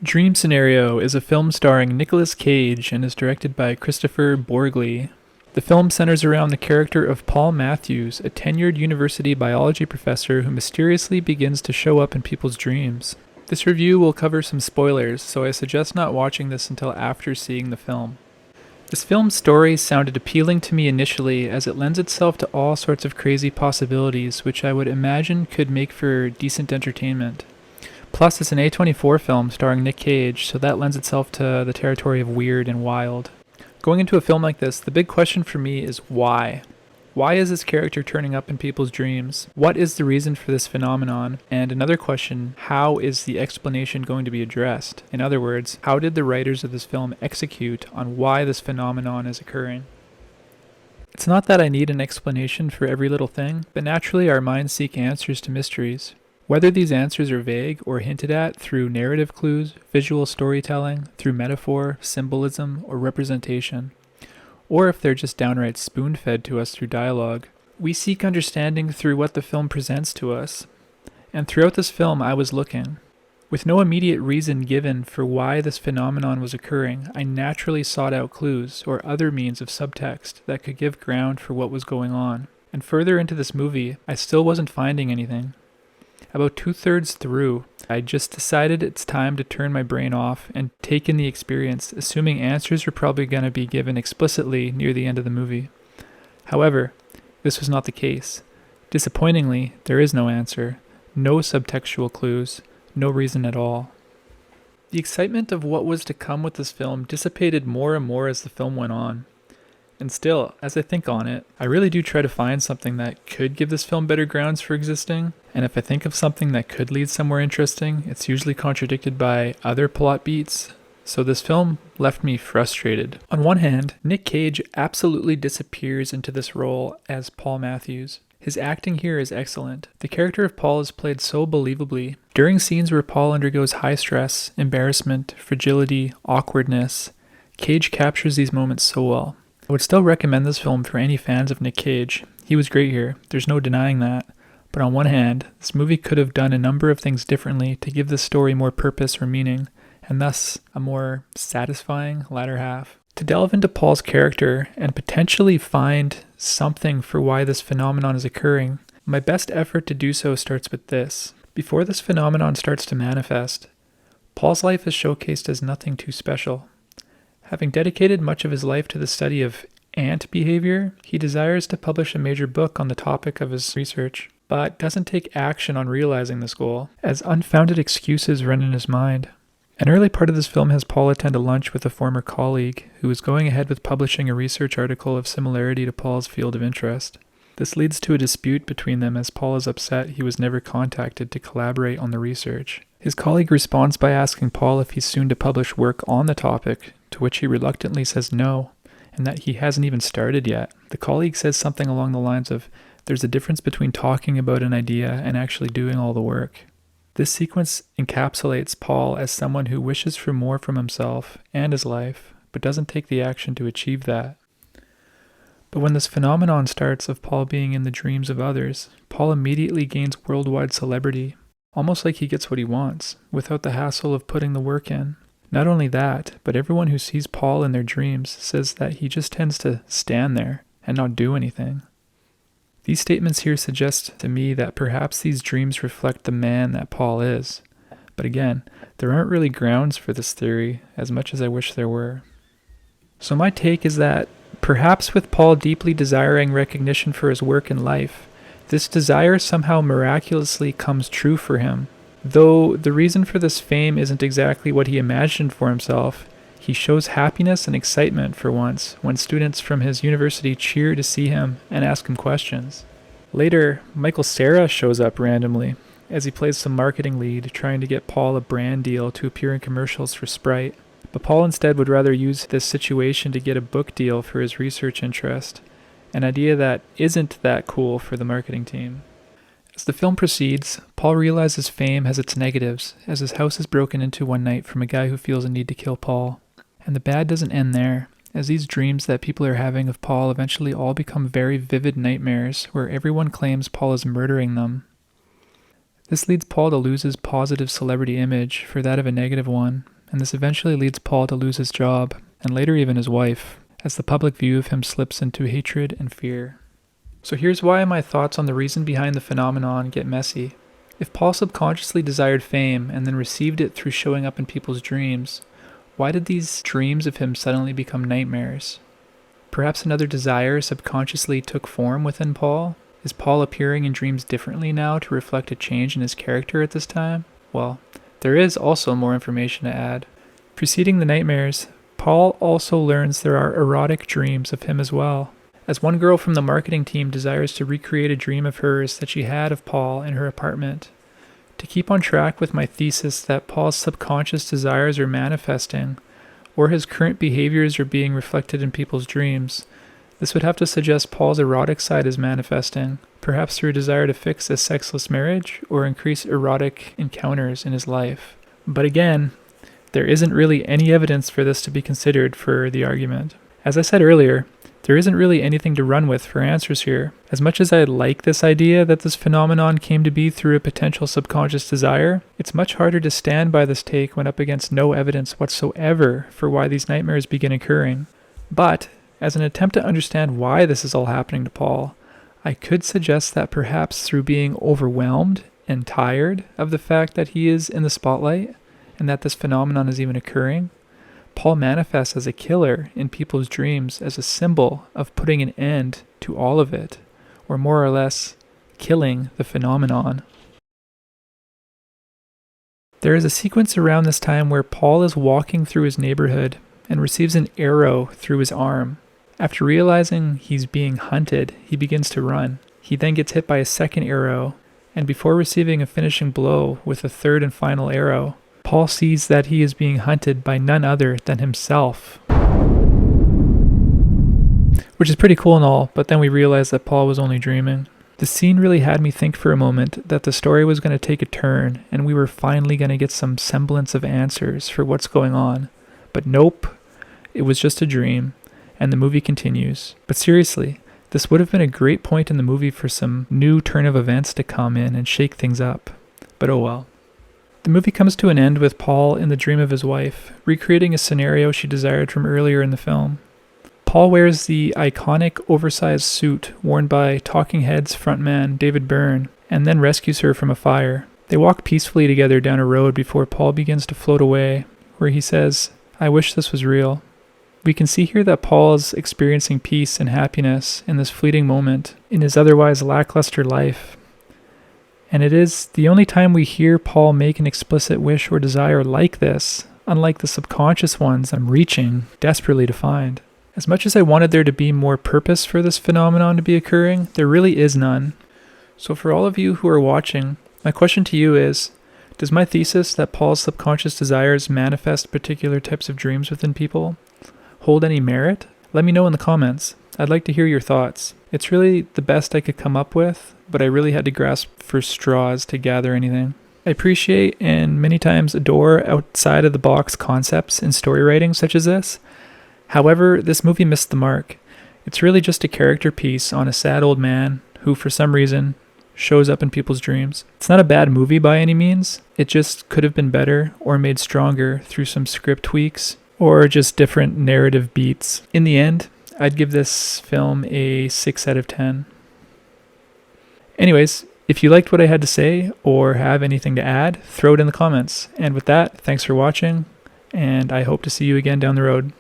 Dreamscenario is a film starring Nicolas Cage and is directed by Christopher Borgli. The film centers around the character of Paul Matthews, a tenured university biology professor who mysteriously begins to show up in people's dreams. This review will cover some spoilers, so I suggest not watching this until after seeing the film. This film's story sounded appealing to me initially as it lends itself to all sorts of crazy possibilities which I would imagine could make for decent entertainment. Plus, it's an A24 film starring Nick Cage, so that lends itself to the territory of weird and wild. Going into a film like this, the big question for me is why? Why is this character turning up in people's dreams? What is the reason for this phenomenon? And another question, how is the explanation going to be addressed? In other words, how did the writers of this film execute on why this phenomenon is occurring? It's not that I need an explanation for every little thing, but naturally our minds seek answers to mysteries. Whether these answers are vague or hinted at through narrative clues, visual storytelling, through metaphor, symbolism, or representation, or if they're just downright spoon-fed to us through dialogue, we seek understanding through what the film presents to us. And throughout this film, I was looking. With no immediate reason given for why this phenomenon was occurring, I naturally sought out clues or other means of subtext that could give ground for what was going on. And further into this movie, I still wasn't finding anything. About 2/3 through, I just decided it's time to turn my brain off and take in the experience, assuming answers were probably going to be given explicitly near the end of the movie. However, this was not the case. Disappointingly, there is no answer, no subtextual clues, no reason at all. The excitement of what was to come with this film dissipated more and more as the film went on. And still, as I think on it, I really do try to find something that could give this film better grounds for existing, and if I think of something that could lead somewhere interesting, it's usually contradicted by other plot beats, so this film left me frustrated. On one hand, Nick Cage absolutely disappears into this role as Paul Matthews. His acting here is excellent. The character of Paul is played so believably. During scenes where Paul undergoes high stress, embarrassment, fragility, awkwardness, Cage captures these moments so well. I would still recommend this film for any fans of Nick Cage. He was great here, there's no denying that. But on one hand, this movie could have done a number of things differently to give this story more purpose or meaning, and thus a more satisfying latter half. To delve into Paul's character and potentially find something for why this phenomenon is occurring, my best effort to do so starts with this. Before this phenomenon starts to manifest, Paul's life is showcased as nothing too special. Having dedicated much of his life to the study of ant behavior, he desires to publish a major book on the topic of his research, but doesn't take action on realizing this goal, as unfounded excuses run in his mind. An early part of this film has Paul attend a lunch with a former colleague who is going ahead with publishing a research article of similarity to Paul's field of interest. This leads to a dispute between them as Paul is upset he was never contacted to collaborate on the research. His colleague responds by asking Paul if he's soon to publish work on the topic, to which he reluctantly says no, and that he hasn't even started yet. The colleague says something along the lines of, "There's a difference between talking about an idea and actually doing all the work." This sequence encapsulates Paul as someone who wishes for more from himself and his life, but doesn't take the action to achieve that. But when this phenomenon starts of Paul being in the dreams of others, Paul immediately gains worldwide celebrity, almost like he gets what he wants, without the hassle of putting the work in. Not only that, but everyone who sees Paul in their dreams says that he just tends to stand there and not do anything. These statements here suggest to me that perhaps these dreams reflect the man that Paul is. But again, there aren't really grounds for this theory, as much as I wish there were. So my take is that, perhaps with Paul deeply desiring recognition for his work in life, this desire somehow miraculously comes true for him. Though the reason for this fame isn't exactly what he imagined for himself, he shows happiness and excitement for once when students from his university cheer to see him and ask him questions. Later, Michael Cera shows up randomly as he plays some marketing lead trying to get Paul a brand deal to appear in commercials for Sprite. But Paul instead would rather use this situation to get a book deal for his research interest, an idea that isn't that cool for the marketing team. As the film proceeds, Paul realizes fame has its negatives, as his house is broken into one night from a guy who feels a need to kill Paul. And the bad doesn't end there, as these dreams that people are having of Paul eventually all become very vivid nightmares where everyone claims Paul is murdering them. This leads Paul to lose his positive celebrity image for that of a negative one, and this eventually leads Paul to lose his job, and later even his wife, as the public view of him slips into hatred and fear. So here's why my thoughts on the reason behind the phenomenon get messy. If Paul subconsciously desired fame and then received it through showing up in people's dreams, why did these dreams of him suddenly become nightmares? Perhaps another desire subconsciously took form within Paul? Is Paul appearing in dreams differently now to reflect a change in his character at this time? Well, there is also more information to add. Preceding the nightmares, Paul also learns there are erotic dreams of him as well, as one girl from the marketing team desires to recreate a dream of hers that she had of Paul in her apartment. To keep on track with my thesis that Paul's subconscious desires are manifesting, or his current behaviors are being reflected in people's dreams, this would have to suggest Paul's erotic side is manifesting, perhaps through a desire to fix a sexless marriage or increase erotic encounters in his life. But again, there isn't really any evidence for this to be considered for the argument. As I said earlier, there isn't really anything to run with for answers here. As much as I like this idea that this phenomenon came to be through a potential subconscious desire, it's much harder to stand by this take when up against no evidence whatsoever for why these nightmares begin occurring. But as an attempt to understand why this is all happening to Paul, I could suggest that perhaps through being overwhelmed and tired of the fact that he is in the spotlight and that this phenomenon is even occurring, Paul manifests as a killer in people's dreams as a symbol of putting an end to all of it, or more or less, killing the phenomenon. There is a sequence around this time where Paul is walking through his neighborhood and receives an arrow through his arm. After realizing he's being hunted, he begins to run. He then gets hit by a second arrow, and before receiving a finishing blow with a third and final arrow, Paul sees that he is being hunted by none other than himself. Which is pretty cool and all, but then we realize that Paul was only dreaming. The scene really had me think for a moment that the story was going to take a turn and we were finally going to get some semblance of answers for what's going on. But nope, it was just a dream, and the movie continues. But seriously, this would have been a great point in the movie for some new turn of events to come in and shake things up. But oh well. The movie comes to an end with Paul in the dream of his wife, recreating a scenario she desired from earlier in the film. Paul wears the iconic oversized suit worn by Talking Heads frontman David Byrne, and then rescues her from a fire. They walk peacefully together down a road before Paul begins to float away, where he says, "I wish this was real." We can see here that Paul is experiencing peace and happiness in this fleeting moment in his otherwise lackluster life. And it is the only time we hear Paul make an explicit wish or desire like this, unlike the subconscious ones I'm reaching desperately to find. As much as I wanted there to be more purpose for this phenomenon to be occurring, there really is none. So for all of you who are watching, my question to you is, does my thesis that Paul's subconscious desires manifest particular types of dreams within people hold any merit? Let me know in the comments. I'd like to hear your thoughts. It's really the best I could come up with, but I really had to grasp for straws to gather anything. I appreciate and many times adore outside of the box concepts in story writing such as this. However, this movie missed the mark. It's really just a character piece on a sad old man who, for some reason, shows up in people's dreams. It's not a bad movie by any means. It just could have been better or made stronger through some script tweaks or just different narrative beats. In the end, I'd give this film a 6 out of 10. Anyways, if you liked what I had to say or have anything to add, throw it in the comments. And with that, thanks for watching, and I hope to see you again down the road.